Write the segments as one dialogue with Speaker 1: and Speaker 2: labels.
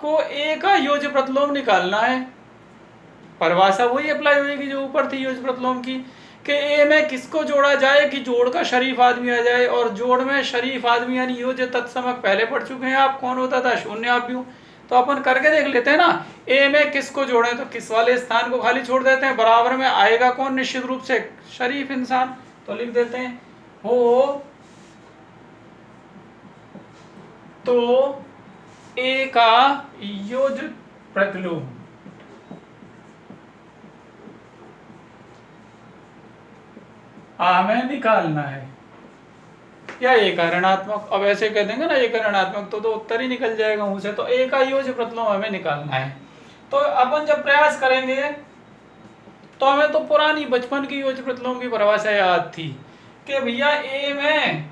Speaker 1: आपको ए का योज्य प्रतिलोम निकालना है। परिभाषा वही अप्लाई होगी जो ऊपर थी योज्य प्रतिलोम की, कि ए में किसको जोड़ा जाए कि जोड़ का शरीफ आदमी आ जाए, और जोड़ में शरीफ आदमी यानी योज्य तत्समक पहले पढ़ चुके हैं आप, कौन होता था, शून्य आव्यूह। तो अपन करके देख लेते हैं ना, ए में किसको जोड़े, तो किस वाले स्थान को खाली छोड़ देते हैं, बराबर में आएगा कौन, निश्चित रूप से शरीफ इंसान। तो लिख देते हैं हो तो ए का योज्य प्रतिलोम हमें निकालना है, या ए का ऋणात्मक। अब ऐसे कह देंगे ना ए का ऋणात्मक तो उत्तर ही निकल जाएगा मुंह से। तो ए का योज्य प्रतिलोम हमें निकालना है। तो अपन जब प्रयास करेंगे तो हमें तो पुरानी बचपन की योज्य प्रतिलोम की परिभाषा याद थी कि भैया ए में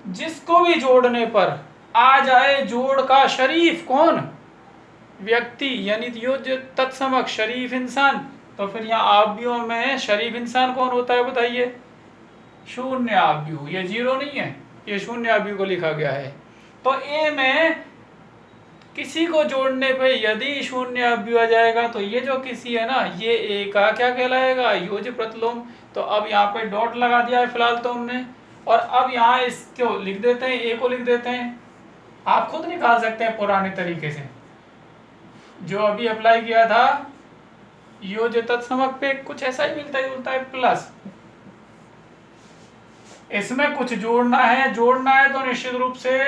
Speaker 1: जिसको भी जोड़ने पर आ जाए जोड़ का शरीफ कौन, व्यक्ति यानी योज्य तत्समक शरीफ इंसान। तो फिर यहाँ आव्यूह में शरीफ इंसान कौन होता है बताइए, शून्य आव्यूह। ये जीरो नहीं है, ये शून्य आव्यूह को लिखा गया है। तो ए में किसी को जोड़ने पे यदि शून्य आव्यूह आ जाएगा तो ये जो किसी है ना, ये ए का क्या कहलाएगा, योज्य प्रतिलोम। तो अब यहाँ पे डॉट लगा दिया है फिलहाल तो हमने, और अब यहाँ इसको लिख देते हैं, ए को लिख देते हैं। आप खुद निकाल सकते हैं पुराने तरीके से, जो अभी अप्लाई किया था योज्य तत्समक पे, कुछ ऐसा ही मिलता जुलता है, प्लस इसमें कुछ जोड़ना है तो निश्चित रूप से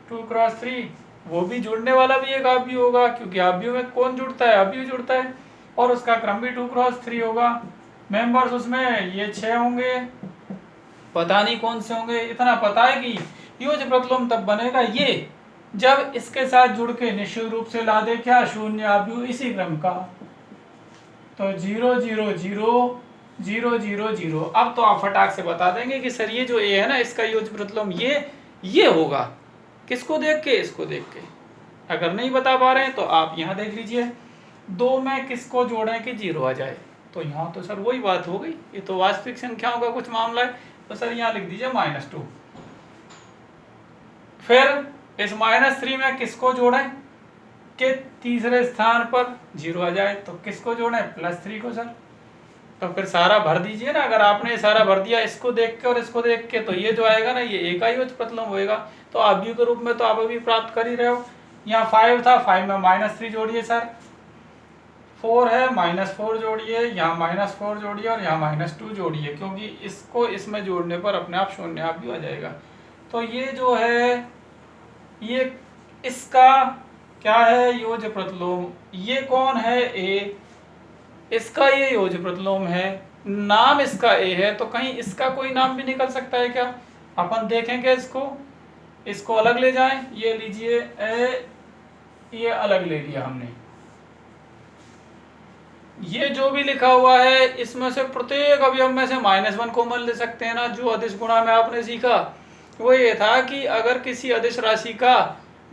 Speaker 1: 2x3, वो भी जुड़ने वाला भी एक आव्यूह होगा, क्योंकि आव्यूह में कौन जुड़ता है, आव्यूह जुड़ता है, और उसका क्रम भी 2x3 होगा। मेंबर्स उसमें ये 6 होंगे, पता नहीं कौन से होंगे, इतना पता है कि योज्य प्रतिलोम तब बनेगा ये जब इसके साथ जुड़ के निश्चित रूप से ला दे क्या, शून्य आव्यूह इसी क्रम का। तो 0 0 0 0 0 0। अब तो आप फटाक से बता देंगे कि सर ये जो ए है ना, इसका योज्य प्रतिलोम ये होगा, किसको देख के, इसको देख के। अगर नहीं बता पा रहे हैं तो आप यहाँ देख लीजिए, 2 में किसको जोड़ें कि 0 आ जाए। तो यहाँ तो सर वही बात हो गई, ये तो वास्तविक संख्याओं का कुछ मामला है। तो सर यहाँ लिख दीजिए -2। फिर इस -3 में किसको जोड़ें कि तीसरे स्थान पर 0 आ जाए, तो किसको जोड़ें, +3 को सर। तो फिर सारा भर दीजिए ना, अगर आपने सारा भर दिया इसको देख के और इसको देख के, तो ये जो आएगा ना, ये ए का योज्य प्रतिलोम होएगा। तो आव्यूह के रूप में तो आप अभी प्राप्त कर ही रहे हो। यहाँ 5 था, 5 में -3 जोड़िए सर, 4 है -4 जोड़िए, यहाँ -4 जोड़िए, और यहाँ -2 जोड़िए, क्योंकि इसको इसमें जोड़ने पर अपने आप शून्य आव्यूह आ जाएगा। तो ये जो है ये इसका क्या है, योज्य प्रतिलोम। ये कौन है, ए, इसका ये योज्य प्रतिलोम है, नाम इसका ए है, तो कहीं इसका कोई नाम भी निकल सकता है क्या, अपन देखेंगे। इसको अलग ले जाएं, ये लीजिए ए, ये अलग ले लिया हमने। ये जो भी लिखा हुआ है इसमें से प्रत्येक अवयव में से -1 कॉमन ले सकते हैं ना। जो अदिश गुणा में आपने सीखा वो ये था कि अगर किसी अदिश राशि का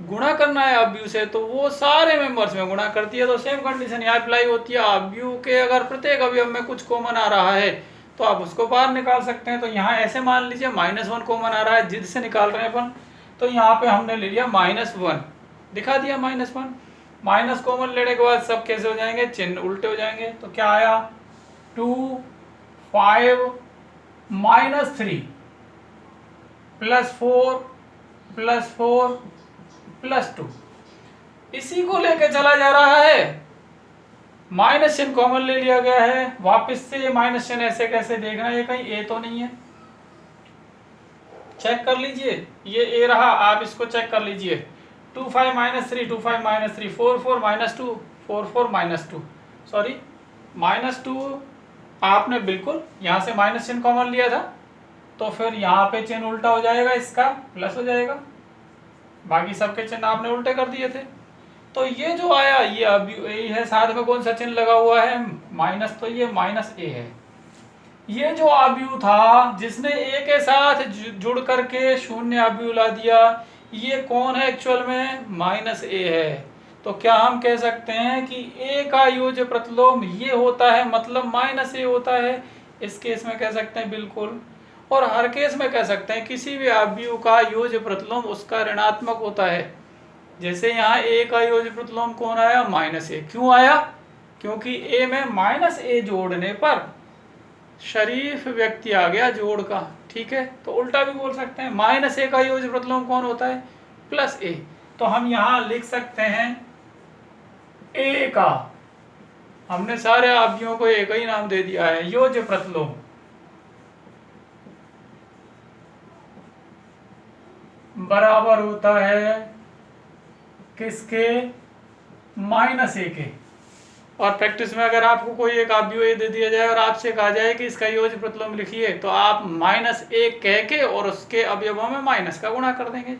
Speaker 1: गुणा करना है आव्यूह से तो वो सारे मेंबर्स में गुणा करती है। तो सेम कंडीशन यहाँ अप्लाई होती है, आव्यूह के अगर प्रत्येक अवयव में कुछ कॉमन आ रहा है तो आप उसको बाहर निकाल सकते हैं। तो यहाँ ऐसे मान लीजिए -1 कॉमन आ रहा है, जिद से निकाल रहे हैं अपन, तो यहाँ पे हमने ले लिया -1, दिखा दिया -1। माइनस कॉमन लेने के बाद सब कैसे हो जाएंगे, चिन्ह उल्टे हो जाएंगे। तो क्या आया, 2 5 -3 +4 +4 +2, इसी को लेके चला जा रहा है। माइनस चिन्ह कॉमन ले लिया गया है, वापस से ये माइनस चिन्ह ऐसे कैसे देखना, ये कहीं ए तो नहीं है, चेक कर लीजिए, ये ए रहा, आप इसको चेक कर लीजिए। 2 5 -3 2 5 -3 4 4 -2 4 4 -2, सॉरी -2, आपने बिल्कुल यहाँ से माइनस चिन्ह कॉमन लिया था, तो फिर यहाँ पे चिन्ह उल्टा हो जाएगा, इसका प्लस हो जाएगा, बाकी सबके चिन्ह आपने उल्टे कर दिए थे। तो ये जो आया ये अब ए है, साथ में कौन सा चिन्ह लगा हुआ है, माइनस, तो ये -a है। ये जो आव्यूह था जिसने ए के साथ जुड़ करके शून्य आव्यूह ला दिया, ये कौन है एक्चुअल में, -a है। तो क्या हम कह सकते हैं कि ए का योज्य प्रतिलोम ये होता है, मतलब -a होता है। इस केस में कह सकते हैं बिल्कुल, और हर केस में कह सकते हैं किसी भी आव्यूह का योज्य प्रतिलोम उसका ऋणात्मक होता है। जैसे यहाँ ए का योज्य प्रतिलोम कौन आया, -a। क्यों आया, क्योंकि ए में -a जोड़ने पर शरीफ व्यक्ति आ गया जोड़ का, ठीक है। तो उल्टा भी बोल सकते हैं, -a का योज्य प्रतिलोम कौन होता है, +a। तो हम यहाँ लिख सकते हैं ए का, हमने सारे अवयवों को एक ही नाम दे दिया है, योज्य प्रतिलोम बराबर होता है किसके, -a के। और प्रैक्टिस में अगर आपको कोई एक अवयव ए दे दिया जाए और आपसे कहा जाए कि इसका योज्य प्रतिलोम लिखिए, तो आप -a कह के और उसके अवयवों में माइनस का गुणा कर देंगे।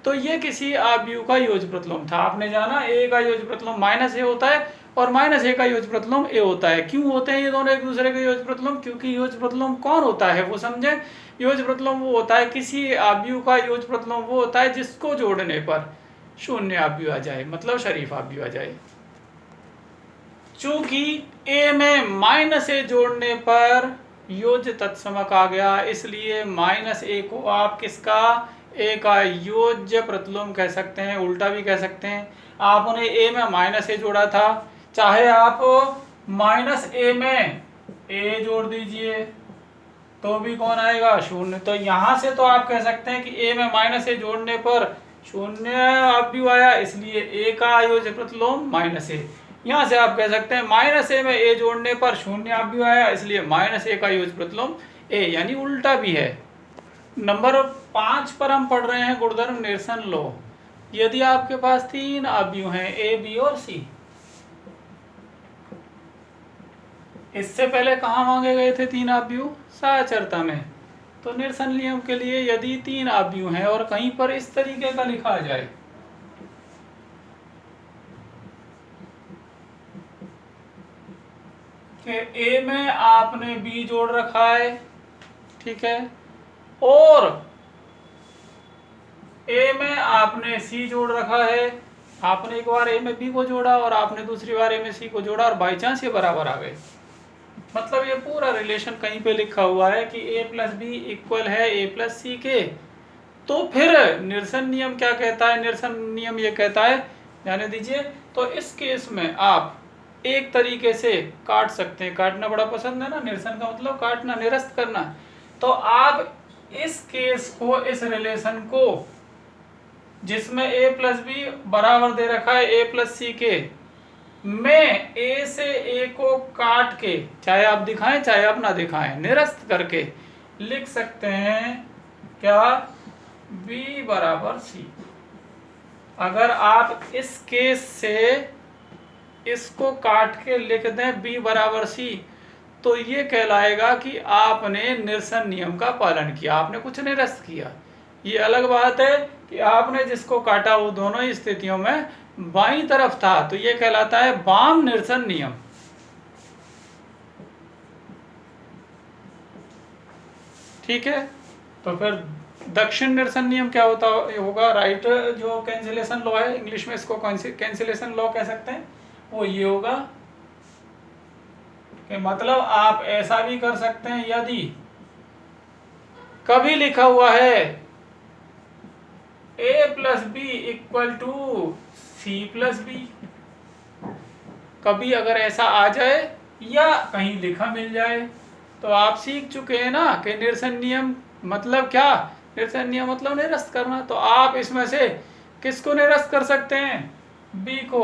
Speaker 1: तो ये किसी अवयव का योज्य प्रतिलोम था। आपने जाना ए का योज्य प्रतिलोम -a होता है और -a का योज्य प्रतिलोम a होता है। क्यों होते हैं ये दोनों एक दूसरे के योज्य प्रतिलोम, क्योंकि योज्य प्रतिलोम कौन होता है वो समझे। योज्य प्रतिलोम वो होता है, किसी अवयव का योज्य प्रतिलोम वो होता है जिसको जोड़ने पर शून्य अवयव आ जाए, मतलब शरीफ अवयव आ जाए। चूंकि a में -a जोड़ने पर योज्य तत्समक आ गया, इसलिए -a को आप किसका, a का योज्य प्रतिलोम कह सकते हैं, उल्टा भी कह सकते हैं। आपने a में -a जोड़ा था, चाहे आप -a में a जोड़ दीजिए तो भी कौन आएगा, शून्य। तो यहाँ से तो आप कह सकते हैं कि a में -a जोड़ने पर शून्य अवयव आया, इसलिए a का योज्य प्रतिलोम -a। यहाँ से आप कह सकते हैं -a में a जोड़ने पर शून्य अवयव आया, इसलिए -a का योज्य प्रतिलोम a, यानी उल्टा भी है। नंबर 5 पर हम पढ़ रहे हैं गुणधर्म निरसन लो। यदि आपके पास 3 अवयव हैं a, b और c, इससे पहले कहाँ मांगे गए थे 3 अवयव, साचरता में। तो निरसन नियम के लिए यदि 3 अवयव हैं और कहीं पर इस तरीके का लिखा जाए, कि a में आपने b जोड़ रखा है, ठीक है, और a में आपने c जोड़ रखा है। आपने एक बार a में b को जोड़ा और आपने दूसरी बार a में c को जोड़ा और बाई चांस ये बराबर आ गए, मतलब ये पूरा रिलेशन कहीं पे लिखा हुआ है कि a + b इक्वल है a + c के। तो फिर निरसन नियम क्या कहता है, निरसन नियम ये कहता है, जाने दीजिए। तो इस केस में आप एक तरीके से काट सकते हैं, काटना बड़ा पसंद है ना, निरसन का मतलब काटना, निरस्त करना। तो आप इस केस को, इस रिलेशन को जिसमें a + b बराबर दे रखा है a + c के, मैं a से a को काट के, चाहे आप दिखाएं चाहे आप ना दिखाएं, निरस्त करके लिख सकते हैं क्या, b = c। अगर आप इस केस से इसको काट के लिख दें b = c, तो ये कहलाएगा कि आपने निरसन नियम का पालन किया, आपने कुछ निरस्त किया। ये अलग बात है कि आपने जिसको काटा वो दोनों ही स्थितियों में बाईं तरफ था, तो ये कहलाता है वाम निरसन नियम। ठीक है, तो फिर दक्षिण निरसन नियम क्या होता होगा, राइट जो कैंसिलेशन लॉ है, इंग्लिश में इसको कैंसिलेशन लॉ कह सकते हैं, वो ये होगा कि मतलब आप ऐसा भी कर सकते हैं, यदि कभी लिखा हुआ है a + b = c + b, कभी अगर ऐसा आ जाए या कहीं लिखा मिल जाए, तो आप सीख चुके हैं ना कि निरसन नियम मतलब क्या, निरसन नियम मतलब निरस्त करना। तो आप इसमें से किसको निरस्त कर सकते हैं, b को।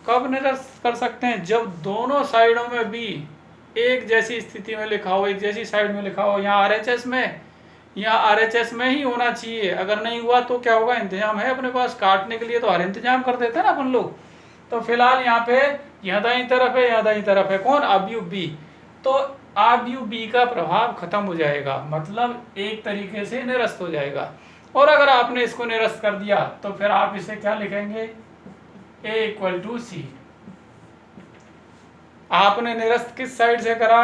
Speaker 1: कब निरस्त कर सकते हैं, जब दोनों साइडों में b एक जैसी स्थिति में लिखा हो, एक जैसी साइड में लिखा हो। यहाँ RHS में, यहाँ RHS में ही होना चाहिए, अगर नहीं हुआ तो क्या होगा, इंतजाम है अपने पास काटने के लिए, तो हर इंतजाम कर देते हैं ना अपन लोग। तो फिलहाल यहाँ पे यहाँ दाईं तरफ है, यहाँ दाईं तरफ है कौन, अवयव b, तो अवयव b का प्रभाव खत्म हो जाएगा, मतलब एक तरीके से निरस्त हो जाएगा। और अगर आपने इसको निरस्त कर दिया तो फिर आप इसे क्या लिखेंगे, a = c। आपने निरस्त किस साइड से करा,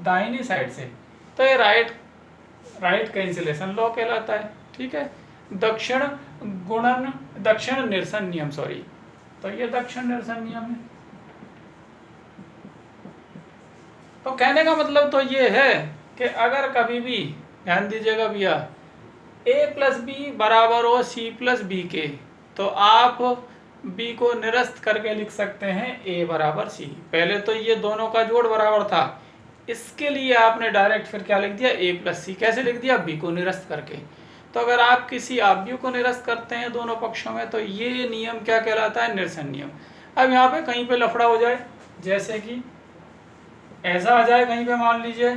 Speaker 1: दाहिनी साइड से, तो ये राइट कैंसिलेशन लॉ कहलाता है। ठीक है, दक्षिण निरसन नियम, सॉरी, तो ये दक्षिण निरसन नियम है। तो कहने का मतलब तो ये है कि अगर कभी भी, ध्यान दीजिएगा भैया, a + b बराबर हो c + b के, तो आप बी को निरस्त करके लिख सकते हैं ए बराबर सी। पहले तो ये दोनों का जोड़ बराबर था, इसके लिए आपने डायरेक्ट फिर क्या लिख दिया, ए प्लस सी। कैसे लिख दिया, बी को निरस्त करके। तो अगर आप किसी आव्यूह को निरस्त करते हैं दोनों पक्षों में तो ये नियम क्या कहलाता है, निरसन नियम। अब यहाँ पे कहीं पे लफड़ा हो जाए, जैसे कि ऐसा आ जाए कहीं पे, मान लीजिए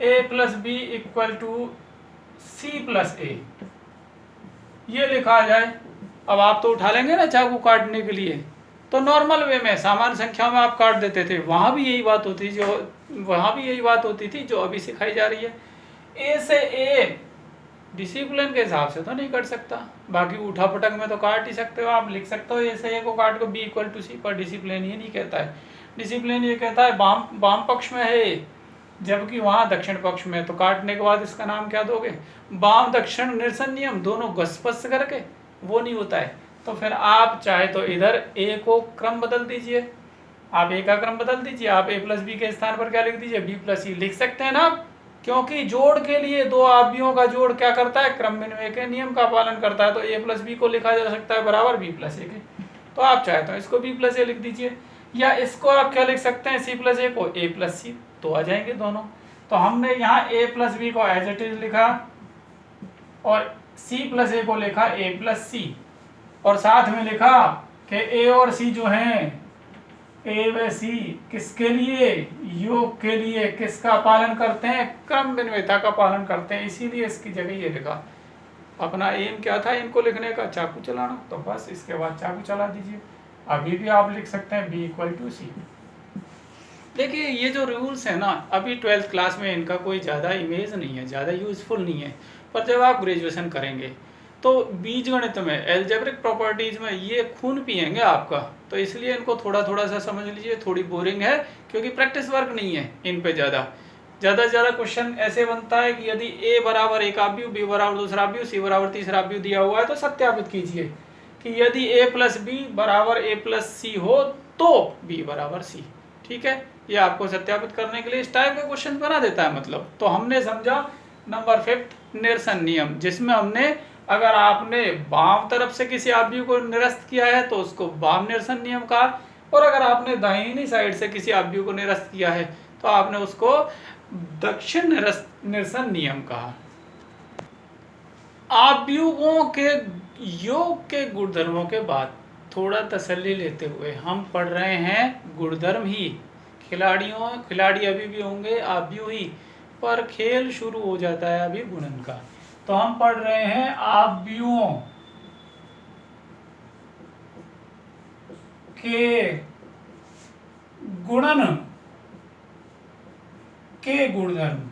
Speaker 1: A plus B equal to C plus A, ये लिखा आ जाए। अब आप तो उठा लेंगे ना चाकू काटने के लिए, तो नॉर्मल वे में सामान्य संख्याओं में आप काट देते थे, वहां भी यही बात होती थी जो अभी सिखाई जा रही है। ए से ए डिसिप्लिन के हिसाब से तो नहीं कट सकता, बाकी उठा पटक में तो काट ही सकते हो। आप लिख सकते हो ए से ए को काट को बी इक्वल टू सी, पर डिसिप्लिन ये नहीं कहता है। डिसिप्लिन ये कहता है वाम पक्ष में है जबकि वहां दक्षिण पक्ष में, तो काटने के बाद इसका नाम क्या दोगे, वाम दक्षिण निरसन नियम, दोनों घसपस करके, वो नहीं होता है। तो फिर आप चाहे तो इधर ए को क्रम बदल दीजिए, आप ए का क्रम बदल दीजिए, आप ए प्लस बी के स्थान पर क्या लिख दीजिए, बी प्लस सी लिख सकते हैं ना आप, क्योंकि जोड़ के लिए दो आव्यूहों का जोड़ क्या करता है, क्रम विनिमय के नियम का पालन करता है। तो ए प्लस बी को लिखा जा सकता है बराबर बी प्लस ए के। तो आप चाहे तो इसको बी प्लस ए लिख दीजिए, या इसको आप क्या लिख सकते हैं, सी प्लस ए को ए प्लस सी, तो आ जाएंगे दोनों। तो हमने यहाँ ए प्लस बी को एज इट इज लिखा और सी प्लस ए को लिखा ए प्लस सी, और साथ में लिखा कि ए और सी जो हैं, ए व सी किसके लिए, योग के लिए किसका पालन करते हैं, क्रम विनिमयता का पालन करते हैं, इसीलिए इसकी जगह ये लिखा। अपना एम क्या था इनको लिखने का, चाकू चलाना, तो बस इसके बाद चाकू चला दीजिए। अभी भी आप लिख सकते हैं बी इक्वल टू सी। देखिए ये जो रूल्स है ना, अभी 12th क्लास में इनका कोई ज़्यादा इमेज नहीं है, ज़्यादा यूजफुल नहीं है, पर जब आप ग्रेजुएशन करेंगे तो बीजगणित में, एल्जेब्रिक प्रॉपर्टीज में ये खून पिएंगे आपका, तो इसलिए इनको थोड़ा थोड़ा सा समझ लीजिए। थोड़ी बोरिंग है क्योंकि प्रैक्टिस वर्क नहीं है इन पे ज़्यादा से ज़्यादा क्वेश्चन ऐसे बनता है कि यदि ए बराबर एक आव्यूह, बी बराबर दूसरा आव्यूह, सी बराबर तीसरा आव्यूह दिया हुआ है तो सत्यापित कीजिए कि यदि ए प्लस बी बराबर ए प्लस सी हो तो बी बराबर सी। ठीक है, ये आपको सत्यापित करने के लिए इस टाइप के क्वेश्चन बना देता है। मतलब तो हमने समझा नंबर 5 निरसन नियम, जिसमें हमने, अगर आपने वाम तरफ से किसी आव्यूह को निरस्त किया है तो उसको वाम निरसन नियम कहा, और अगर आपने दाहिनी साइड से किसी आव्यूह को निरस्त किया है तो आपने उसको दक्षिण निरसन नियम कहा। आव्यूहों के योग के गुणधर्मों के बाद थोड़ा तसल्ली लेते हुए हम पढ़ रहे हैं गुणधर्म ही। खिलाड़ी अभी भी होंगे आव्यूह ही, पर खेल शुरू हो जाता है अभी गुणन का। तो हम पढ़ रहे हैं आव्यूहों के गुणन के गुणधर्म।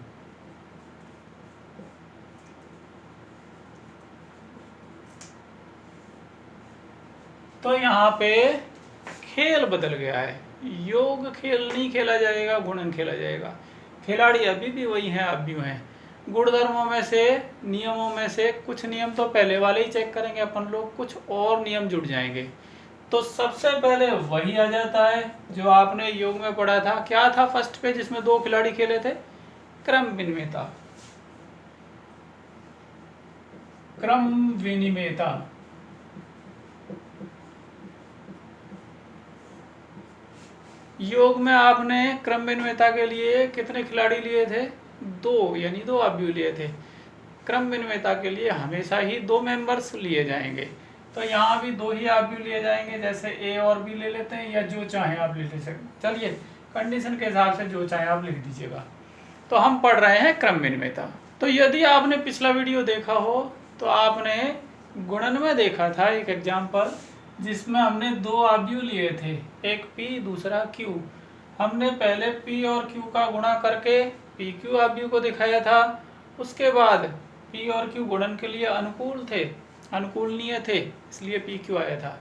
Speaker 1: तो यहाँ पे खेल बदल गया है, योग खेल नहीं खेला जाएगा, गुणन खेला जाएगा। खिलाड़ी अभी भी वही हैं, आव्यूह हैं। गुणधर्मों में से, नियमों में से कुछ नियम तो पहले वाले ही चेक करेंगे अपन लोग, कुछ और नियम जुड़ जाएंगे। तो सबसे पहले वही आ जाता है जो आपने योग में पढ़ा था। क्या था फर्स्ट पे जिसमें 2 खिलाड़ी खेले थे, क्रम विनिमयता। क्रम विनिमयता योग में आपने क्रम विनिमयता के लिए कितने खिलाड़ी लिए थे, 2, यानी 2 आव्यूह लिए थे। क्रम विनिमयता के लिए हमेशा ही 2 मेंबर्स लिए जाएंगे, तो यहाँ भी 2 ही आव्यूह लिए जाएंगे, जैसे ए और बी ले लेते हैं, या जो चाहे आप ले सकते। चलिए कंडीशन के हिसाब से जो चाहे आप लिख दीजिएगा। तो हम पढ़ रहे हैं क्रम विनिमयता। तो यदि आपने पिछला वीडियो देखा हो तो आपने गुणन में देखा था एक एग्जाम्पल, जिसमें हमने 2 आव्यूह लिए थे, एक P दूसरा Q। हमने पहले P और Q का गुणा करके PQ आव्यूह को दिखाया था। उसके बाद P और Q गुणन के लिए अनुकूलनीय थे, इसलिए PQ आया था।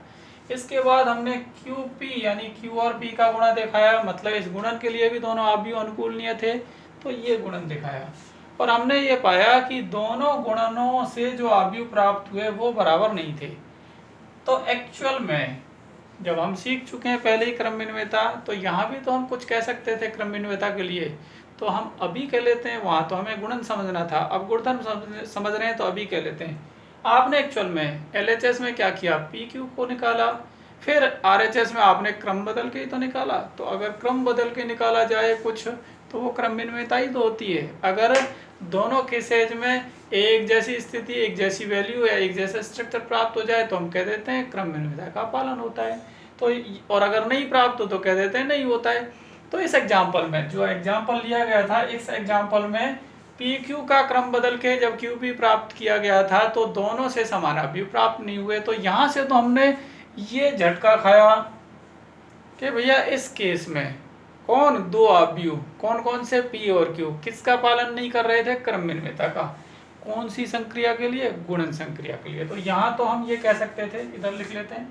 Speaker 1: इसके बाद हमने QP यानी Q और P का गुणा दिखाया, मतलब इस गुणन के लिए भी दोनों आव्यूह अनुकूलनीय थे, तो ये गुणन दिखाया। और हमने ये पाया कि दोनों गुणनों से जो आव्यूह प्राप्त हुए वो बराबर नहीं थे। तो एक्चुअल में जब हम सीख चुके हैं पहले ही क्रम विनिमयता, तो यहाँ भी तो हम कुछ कह सकते थे क्रम विनिमयता के लिए, तो हम अभी कह लेते हैं। वहाँ तो हमें गुणन समझना था, अब गुणधर्म समझ रहे हैं तो अभी कह लेते हैं। आपने एक्चुअल में LHS में क्या किया, PQ को निकाला, फिर RHS में आपने क्रम बदल के ही तो निकाला। तो अगर क्रम बदल के निकाला जाए कुछ तो वो क्रम विनिमयता ही तो होती है। अगर दोनों केसेज में एक जैसी स्थिति, एक जैसी वैल्यू या एक जैसा स्ट्रक्चर प्राप्त हो जाए तो हम कह देते हैं क्रम विनिमयता का पालन होता है। तो और अगर नहीं प्राप्त हो तो कह देते हैं नहीं होता है। तो इस एग्जाम्पल में जो एग्जाम्पल लिया गया था, इस एग्जाम्पल में PQ का क्रम बदल के जब QP प्राप्त किया गया था तो दोनों से समान अवयव प्राप्त नहीं हुए। तो यहाँ से तो हमने ये झटका खाया कि भैया इस केस में कौन दो अवयव, कौन कौन से P और Q किसका पालन नहीं कर रहे थे, क्रम विनिमयता का। कौन सी संक्रिया के लिए, गुणन संक्रिया के लिए। तो यहाँ तो हम ये कह सकते थे, इधर लिख लेते हैं,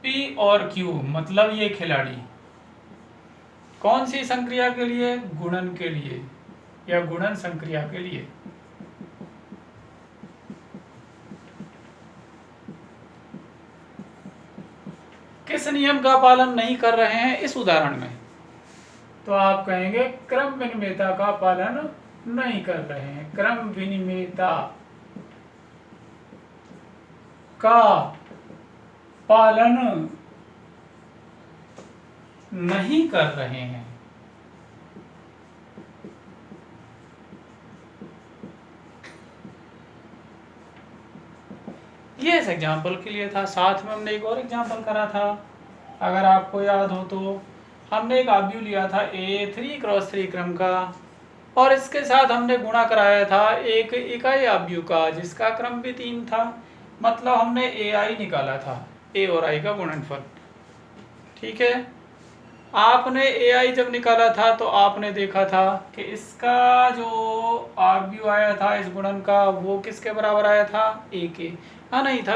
Speaker 1: P और Q मतलब ये खिलाड़ी कौन सी संक्रिया के लिए, गुणन के लिए या गुणन संक्रिया के लिए। किस नियम का पालन नहीं कर रहे हैं इस उदाहरण में, तो आप कहेंगे क्रम विनिमयता का पालन नहीं कर रहे हैं। क्रम विनिमयता का पालन नहीं कर रहे हैं। ये इस एग्जाम्पल के लिए था। साथ में हमने एक और एग्जाम्पल करा था, अगर आपको याद हो तो हमने एक अवयव लिया था A 3x3 क्रम का और इसके साथ हमने गुणा कराया था एक इकाई अवयव का जिसका क्रम भी 3 था। मतलब हमने AI निकाला था, A और I का गुणनफल। ठीक है, आपने AI जब निकाला था तो आपने देखा था कि इसका जो अवयव आया था इस गुणन का वो किसके बराबर आया था, A के। हाँ नहीं था,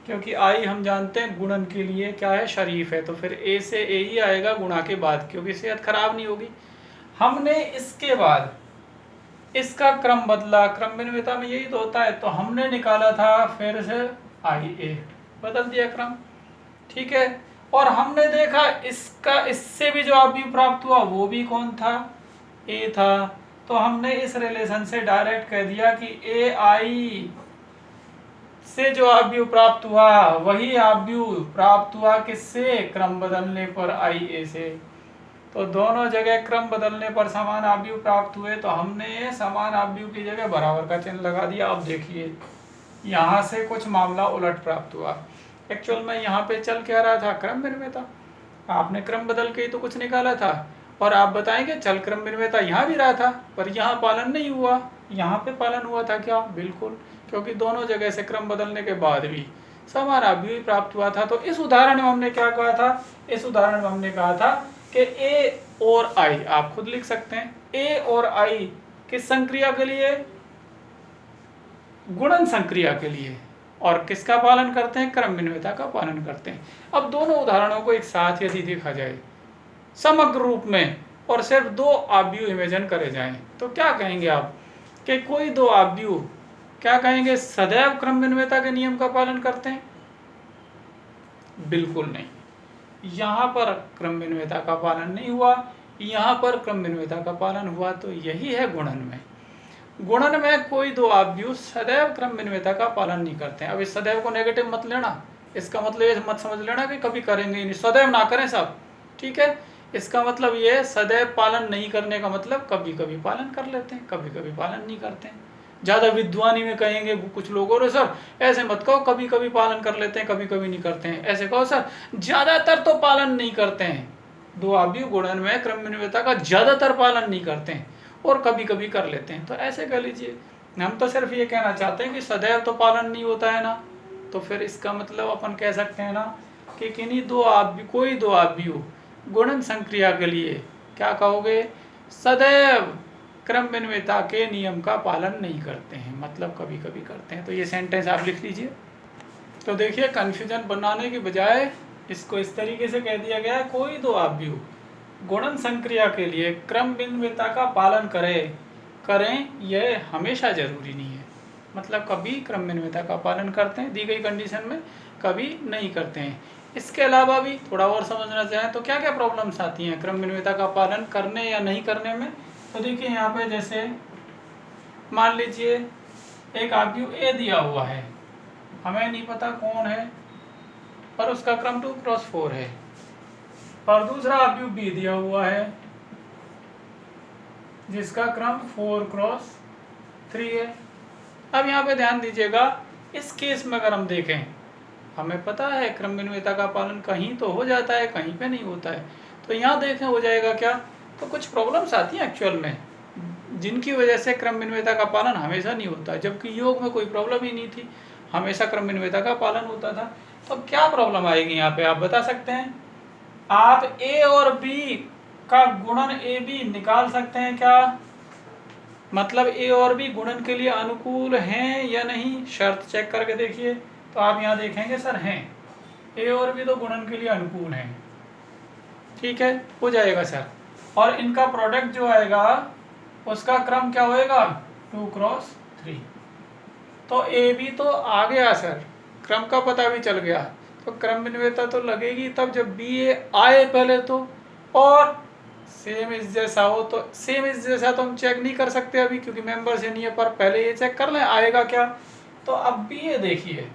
Speaker 1: क्योंकि I हम जानते हैं गुणन के लिए क्या है, शरीफ है, तो फिर A से A ही आएगा गुणा के बाद, क्योंकि सेहत खराब नहीं होगी। हमने इसके बाद इसका क्रम बदला, क्रम विनिमयता में यही तो होता है, तो हमने निकाला था फिर से IA, बदल दिया क्रम। ठीक है, और हमने देखा इसका इससे भी जो अवयव प्राप्त हुआ वो भी कौन था, A था। तो हमने इस रिलेशन से डायरेक्ट कह दिया कि AI से जो अवयव प्राप्त हुआ वही अवयव प्राप्त हुआ किससे, क्रम बदलने पर IA से। तो दोनों जगह क्रम बदलने पर समान अवयव प्राप्त हुए, तो हमने समान अवयव की जगह बराबर का चिन्ह लगा दिया। अब देखिए यहाँ से कुछ मामला उलट प्राप्त हुआ। एक्चुअल में यहाँ पे चल क्या रहा था, क्रम विनिमयता। आपने क्रम बदल के ही तो कुछ निकाला था, और आप बताएंगे चल क्रम विनिमयता यहाँ भी रहा था, पर यहाँ पालन नहीं हुआ। यहाँ पे पालन हुआ था क्या, बिल्कुल, क्योंकि दोनों जगह से क्रम बदलने के बाद भी समान अवयव प्राप्त हुआ था। तो इस उदाहरण में हमने क्या कहा था, इस उदाहरण में हमने कहा था कि A और I, आप खुद लिख सकते हैं, A और I किस संक्रिया के लिए, गुणन संक्रिया के लिए, और किसका पालन करते हैं, क्रम विनिमयता का पालन करते हैं। अब दोनों उदाहरणों को एक साथ यदि देखा जाए समग्र रूप में और सिर्फ दो अवयव इमेजिन करे जाएं तो क्या कहेंगे आप, कि कोई दो अवयव क्या कहेंगे सदैव क्रम विनिमयता के नियम का पालन करते हैं, बिल्कुल नहीं। यहाँ पर क्रम विनिमयता का पालन नहीं हुआ, यहाँ पर क्रम विनिमयता का पालन हुआ। तो यही है गुणन में। गुणन में कोई दो अवयव सदैव क्रम विनिमयता का पालन नहीं करते हैं। अब इस सदैव को नेगेटिव मत लेना, इसका मतलब ये मत समझ लेना कि कभी करेंगे ही नहीं, सदैव ना करें सब। ठीक है, इसका मतलब ये सदैव पालन नहीं करने का मतलब कभी कभी पालन कर लेते हैं, कभी कभी पालन नहीं करते हैं। ज़्यादा विद्वानी में कहेंगे कुछ लोग, और सर ऐसे मत कहो कभी कभी पालन कर लेते हैं कभी कभी नहीं करते हैं, ऐसे कहो सर ज़्यादातर तो पालन नहीं करते हैं। दो अवयव गुणन में क्रम विनिमयता का ज़्यादातर पालन नहीं करते हैं और कभी कभी कर लेते हैं, तो ऐसे कह लीजिए। हम तो सिर्फ ये कहना चाहते हैं कि सदैव तो पालन नहीं होता है ना, तो फिर इसका मतलब अपन कह सकते हैं ना कि किन्हीं दो अवयव, कोई दो अवयव गुणन संक्रिया के लिए क्या कहोगे, सदैव क्रम विनिमयता के नियम का पालन नहीं करते हैं, मतलब कभी कभी करते हैं। तो ये सेंटेंस आप लिख लीजिए। तो देखिए कन्फ्यूजन बनाने के बजाय इसको इस तरीके से कह दिया गया है, कोई दो अवयव गुणन संक्रिया के लिए क्रम विनिमयता का पालन करें यह हमेशा जरूरी नहीं है, मतलब कभी क्रम विनिमयता का पालन करते हैं दी गई कंडीशन में, कभी नहीं करते हैं। इसके अलावा भी थोड़ा और समझना चाहें तो क्या क्या प्रॉब्लम्स आती हैं क्रम विनिमयता का पालन करने या नहीं करने में। तो देखिए यहाँ पे जैसे मान लीजिए एक आव्यूह ए दिया हुआ है, हमें नहीं पता कौन है, पर उसका क्रम 2x4 है, और दूसरा आव्यूह बी दिया हुआ है जिसका क्रम 4x3 है। अब यहाँ पे ध्यान दीजिएगा, इस केस में अगर हम देखें, हमें पता है क्रम भिन्नता का पालन कहीं तो हो जाता है, कहीं पे नहीं होता है। तो यहाँ देखें हो जाएगा क्या, तो कुछ प्रॉब्लम्स आती हैं एक्चुअल में, जिनकी वजह से क्रम भिन्नता का पालन हमेशा नहीं होता, जबकि योग में कोई प्रॉब्लम ही नहीं थी, हमेशा क्रम भिन्नता का पालन होता था। तो क्या प्रॉब्लम आएगी यहाँ पे, आप बता सकते हैं? आप ए और बी का गुणन ए बी निकाल सकते हैं क्या? मतलब ए और बी गुणन के लिए अनुकूल हैं या नहीं, शर्त चेक करके देखिए। तो आप यहाँ देखेंगे सर हैं, ए और बी तो गुणन के लिए अनुकूल हैं, ठीक है, हो जाएगा सर। और इनका प्रोडक्ट जो आएगा उसका क्रम क्या होएगा, 2x3। तो ए बी तो आ गया सर, क्रम का पता भी चल गया, तो क्रम भिन्नता तो लगेगी तब जब बी ए आए पहले तो, और सेम इस जैसा हो। तो सेम इस जैसा तो हम चेक नहीं कर सकते अभी क्योंकि मेंबर से नहीं है, पर पहले ये चेक कर लें आएगा क्या। तो अब बी ए देखिए,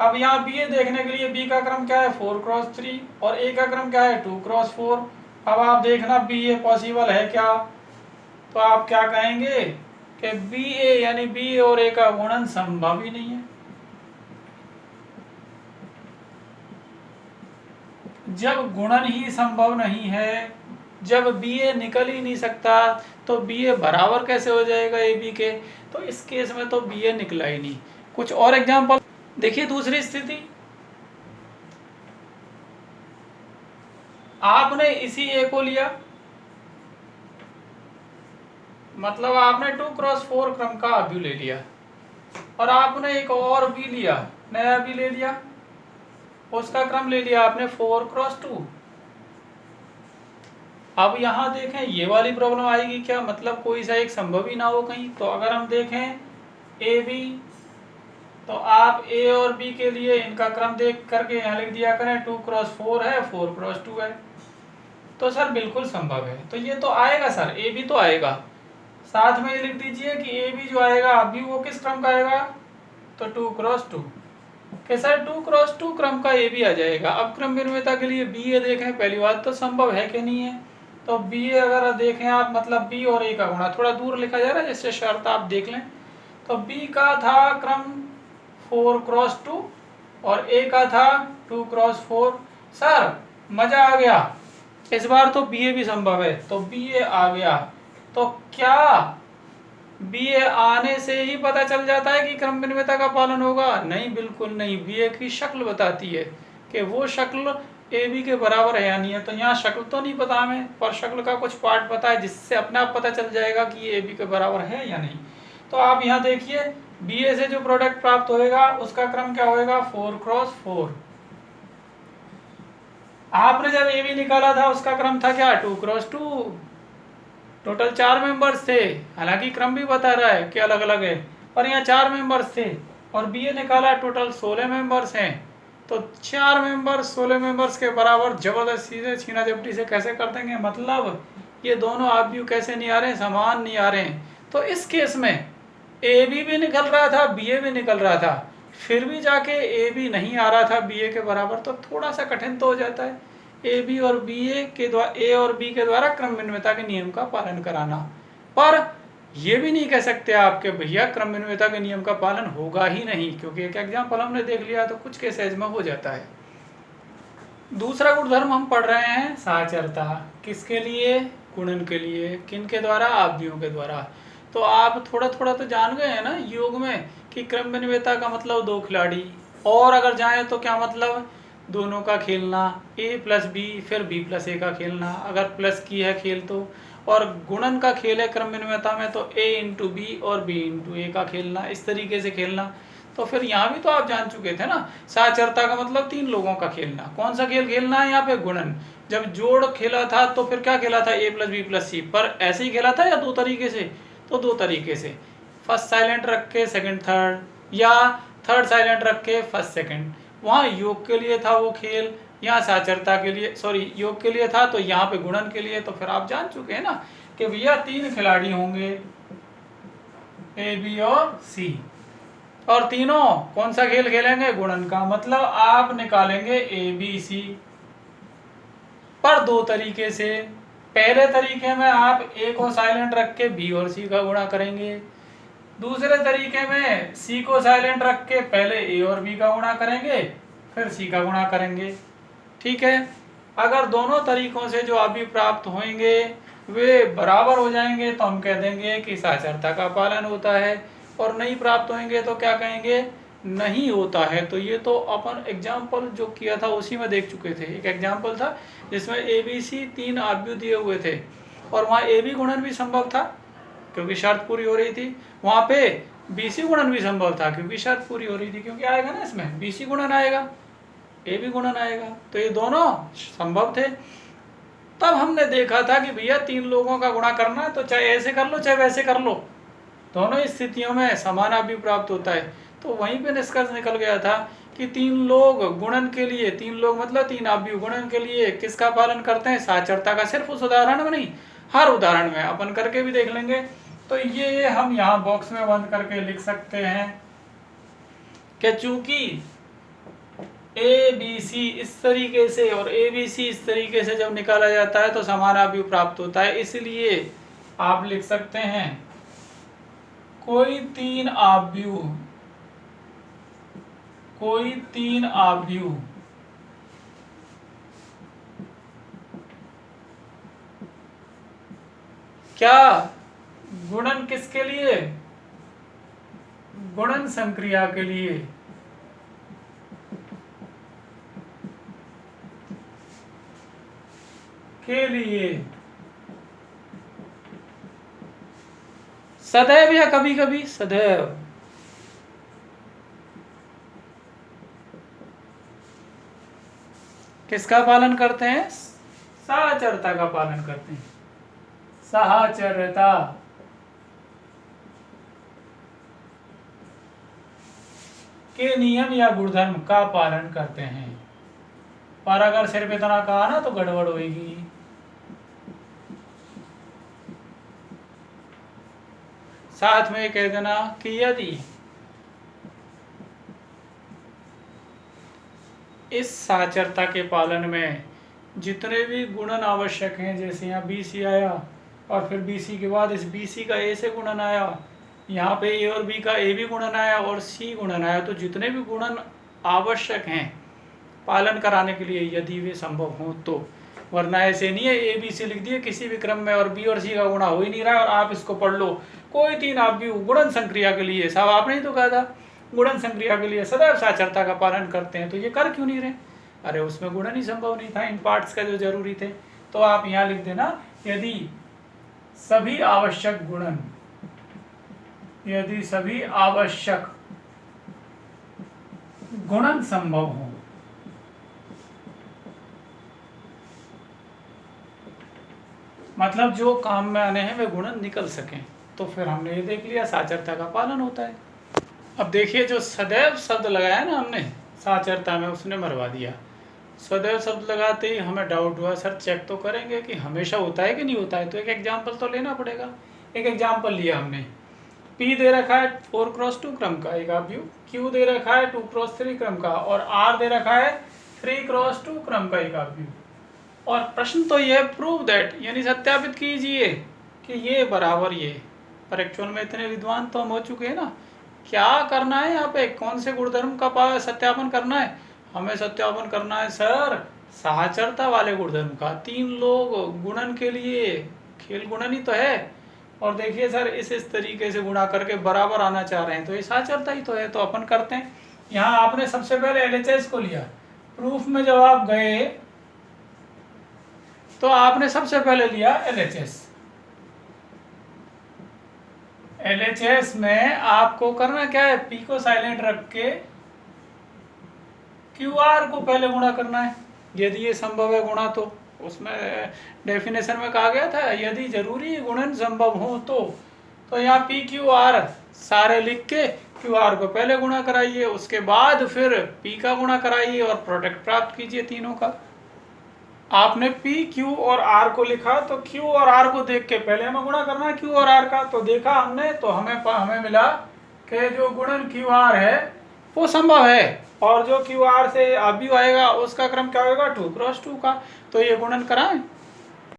Speaker 1: अब यहाँ बी ए देखने के लिए बी का क्रम क्या है 4x3 और ए का क्रम क्या है 2x4। अब आप देखना बी ए पॉसिबल है क्या, तो आप क्या कहेंगे कि बी ए यानी बी ए और ए का गुणन संभव ही नहीं है। जब गुणन ही संभव नहीं है, जब बी ए निकल ही नहीं सकता, तो बी ए बराबर कैसे हो जाएगा ए बी के। तो इस केस में तो बी ए निकला ही नहीं। कुछ और एग्जांपल देखिए। दूसरी स्थिति, आपने इसी ए को लिया, मतलब आपने 2x4 क्रम का आव्यूह ले लिया, और आपने एक और बी लिया, नया बी ले लिया, उसका क्रम ले लिया आपने 4x2। अब यहाँ देखें ये वाली प्रॉब्लम आएगी क्या, मतलब कोई सा एक संभव ही ना हो कहीं। तो अगर हम देखें ए बी, तो आप ए और बी के लिए इनका क्रम देख करके यहाँ लिख दिया करें 2x4 है, 4x2 है, तो सर बिल्कुल संभव है। तो ये तो आएगा सर, ए बी तो आएगा। साथ में ये लिख दीजिए कि ए बी जो आएगा अभी वो किस क्रम का आएगा, तो 2x2 के सर 2x2 क्रम का ए बी आ जाएगा। अब क्रम भिन्नता के लिए बी ए देखें, पहली बात तो संभव है कि नहीं है। तो बी ए अगर देखें आप, मतलब बी और ए का गुणा, थोड़ा दूर लिखा जा रहा है जिससे शर्त आप देख लें। तो बी का था क्रम 4x2 और ए का था 2x4। सर मजा आ गया, इस बार तो बी ए भी संभव है, तो बी ए आ गया। तो क्या बी ए आने से ही पता चल जाता है कि क्रम भिन्नता का पालन होगा? नहीं, बिल्कुल नहीं। बी ए की शक्ल बताती है कि वो शक्ल ए बी के बराबर है या नहीं है। तो यहाँ शक्ल तो नहीं पता हमें, पर शक्ल का कुछ पार्ट पता है जिससे अपने आप पता चल जाएगा कि ये ए बी के बराबर है या नहीं। तो आप यहाँ देखिए, बी ए से जो प्रोडक्ट प्राप्त होएगा उसका क्रम क्या होएगा 4x4। आपने जब ए बी निकाला था उसका क्रम था क्या 2x2। टोटल 4 मेंबर्स थे, हालांकि क्रम भी बता रहा है कि अलग अलग है, पर यहाँ 4 मेंबर्स थे। और बी ए निकाला, टोटल 16 मेंबर्स हैं। तो 4 मेंबर्स 16 मेंबर्स के बराबर जबरदस्ती से छीना झपटी से कैसे कर देंगे, मतलब ये दोनों आव्यूह कैसे नहीं आ रहे हैं, समान नहीं आ रहे हैं। तो इस केस में ए बी भी निकल रहा था, बी ए भी निकल रहा था, फिर भी जाके ए बी नहीं आ रहा था बी ए के बराबर, तो थोड़ा सा कठिन तो हो जाता है ए बी और बी ए के द्वारा, ए और बी के द्वारा क्रम भिन्नता के नियम का पालन कराना। पर ये भी नहीं कह सकते आप कि भैया क्रम भिन्नता के नियम का पालन होगा ही नहीं, क्योंकि एक एग्जाम्पल हमने देख लिया तो कुछ केसेज में हो जाता है। दूसरा गुणधर्म हम पढ़ रहे हैं साचरता, किसके लिए, गुणन के लिए, किन के द्वारा, आव्यूहों के द्वारा। तो आप थोड़ा थोड़ा तो जान गए हैं ना योग में कि क्रम भिन्नता का मतलब 2 खिलाड़ी, और अगर जाए तो क्या मतलब दोनों का खेलना, ए प्लस बी फिर बी प्लस ए का खेलना, अगर प्लस की है खेल तो। और गुणन का खेल है क्रम भिन्नता में तो ए इंटू बी और बी इंटू ए का खेलना, इस तरीके से खेलना। तो फिर यहाँ भी तो आप जान चुके थे ना, साचरता का मतलब 3 लोगों का खेलना। कौन सा खेल खेलना है यहाँ पे, गुणन। जब जोड़ खेला था तो फिर क्या खेला था, ए प्लस बी प्लस सी, पर ऐसे ही खेला था या 2 तरीके से, तो 2 तरीके से, फर्स्ट साइलेंट रख के सेकंड थर्ड, या थर्ड साइलेंट रख के फर्स्ट सेकंड। वहाँ योग के लिए था वो खेल, यहाँ साचरता के लिए, सॉरी योग के लिए था, तो यहाँ पे गुणन के लिए। तो फिर आप जान चुके हैं ना कि भैया 3 खिलाड़ी होंगे, ए बी और सी। और तीनों कौन सा खेल खेलेंगे? गुणन का। मतलब आप निकालेंगे ए बी सी पर दो तरीके से। पहले तरीके में आप ए को साइलेंट रख के बी और सी का गुणा करेंगे। दूसरे तरीके में सी को साइलेंट रख के पहले ए और बी का गुणा करेंगे, फिर सी का गुणा करेंगे। ठीक है। अगर दोनों तरीकों से जो अभी प्राप्त होंगे वे बराबर हो जाएंगे तो हम कह देंगे कि साचरता का पालन होता है, और नहीं प्राप्त होंगे तो क्या कहेंगे? नहीं होता है। तो ये तो अपन एग्जाम्पल जो किया था उसी में देख चुके थे। एक एग्जाम्पल था जिसमें ए बी सी तीन आव्यूह दिए हुए थे और वहाँ ए बी गुणन भी संभव था क्योंकि शर्त पूरी हो रही थी। वहाँ पे बी सी गुणन भी संभव था क्योंकि शर्त पूरी हो रही थी, क्योंकि आएगा ना इसमें बी सी गुणन आएगा, ए भी गुणन आएगा, तो ये दोनों संभव थे। तब हमने देखा था कि भैया तीन लोगों का गुणा करना है तो चाहे ऐसे कर लो चाहे वैसे कर लो, दोनों स्थितियों में समान आव्यूह प्राप्त होता है। तो वहीं पे निष्कर्ष निकल गया था कि तीन लोग गुणन के लिए, तीन लोग मतलब तीन आव्यूह गुणन के लिए किसका पालन करते हैं? साचरता का। सिर्फ उस उदाहरण में नहीं, हर उदाहरण में अपन करके भी देख लेंगे। तो ये हम यहाँ बॉक्स में बंद करके लिख सकते हैं कि चूंकि ए बी सी इस तरीके से और ए बी सी इस तरीके से जब निकाला जाता है तो समान आव्यूह प्राप्त होता है। इसलिए आप लिख सकते हैं कोई तीन आव्यूह क्या गुणन किसके लिए? गुणन संक्रिया के लिए। सदैव या कभी कभी? सदैव। किसका पालन करते हैं? साचरता का पालन करते हैं। साचरता के नियम या गुणधर्म का पालन करते हैं। पर अगर सिर्फ इतना कहा ना तो गड़बड़ होगी। साथ में कह देना कि यदि इस साचरता के पालन में जितने भी गुणन आवश्यक हैं, जैसे यहाँ बी सी आया और फिर बी सी के बाद इस बी सी का ए से गुणन आया, यहाँ पे ए और बी का ए भी गुणन आया और सी गुणन आया, तो जितने भी गुणन आवश्यक हैं पालन कराने के लिए यदि वे संभव हों तो, वरना ऐसे नहीं है ए बी सी लिख दिए किसी भी क्रम में और बी और सी का गुणा हो ही नहीं रहा और आप इसको पढ़ लो। कोई तीन आव्यूह गुणन संक्रिया के लिए, साहब आपने ही तो कहा था गुणन संक्रिया के लिए सदैव साचरता का पालन करते हैं, तो ये कर क्यों नहीं रहे? अरे उसमें गुणन ही संभव नहीं था, इन पार्ट्स का जो जरूरी थे। तो आप यहाँ लिख देना यदि सभी आवश्यक गुणन संभव हो, मतलब जो काम में आने हैं वे गुणन निकल सकें, तो फिर हमने ये देख लिया साचरता का पालन होता है। अब देखिए जो सदैव शब्द लगाया ना हमने साचरता में, उसने मरवा दिया। सदैव शब्द लगाते ही हमें डाउट हुआ, सर चेक तो करेंगे कि हमेशा होता है कि नहीं होता है, तो एक एग्जाम्पल तो लेना पड़ेगा। एक एग्जाम्पल लिया हमने, P दे रखा है 4x2 क्रम का एक आव्यूह, Q दे रखा है 2x3 क्रम का और R दे रखा है 3x2 क्रम का एक आव्यूह। और प्रश्न तो ये प्रूव दैट, यानी सत्यापित कीजिए कि ये बराबर ये। पर एक्चुअल में इतने विद्वान तो हम हो चुके हैं ना, क्या करना है यहाँ पे? कौन से गुणधर्म का सत्यापन करना है? हमें सत्यापन करना है सर साचरता वाले गुणधर्म का। तीन लोग गुणन के लिए, खेल गुणन ही तो है, और देखिए सर इस तरीके से गुणा करके बराबर आना चाह रहे हैं, तो ये साचरता ही तो है, तो अपन करते हैं। यहाँ आपने सबसे पहले LHS को लिया, प्रूफ में जब आप गए तो आपने सबसे पहले लिया LHS में आपको करना क्या है? P को साइलेंट रख के QR को पहले गुणा करना है, यदि ये संभव है गुणा। तो उसमें डेफिनेशन में कहा गया था यदि जरूरी गुणन संभव हो तो यहाँ PQR सारे लिख के QR को पहले गुणा कराइए, उसके बाद फिर P का गुणा कराइए और प्रोडक्ट प्राप्त कीजिए तीनों का। आपने P, Q और R को लिखा तो Q और R को देख के पहले हमें गुणा करना है Q और R का, तो देखा हमने तो हमें मिला कि जो गुणन क्यू आर है वो संभव है, और जो क्यू आर से अभी आएगा उसका क्रम क्या होगा 2 क्रॉस 2 का। तो ये गुणन कराएं।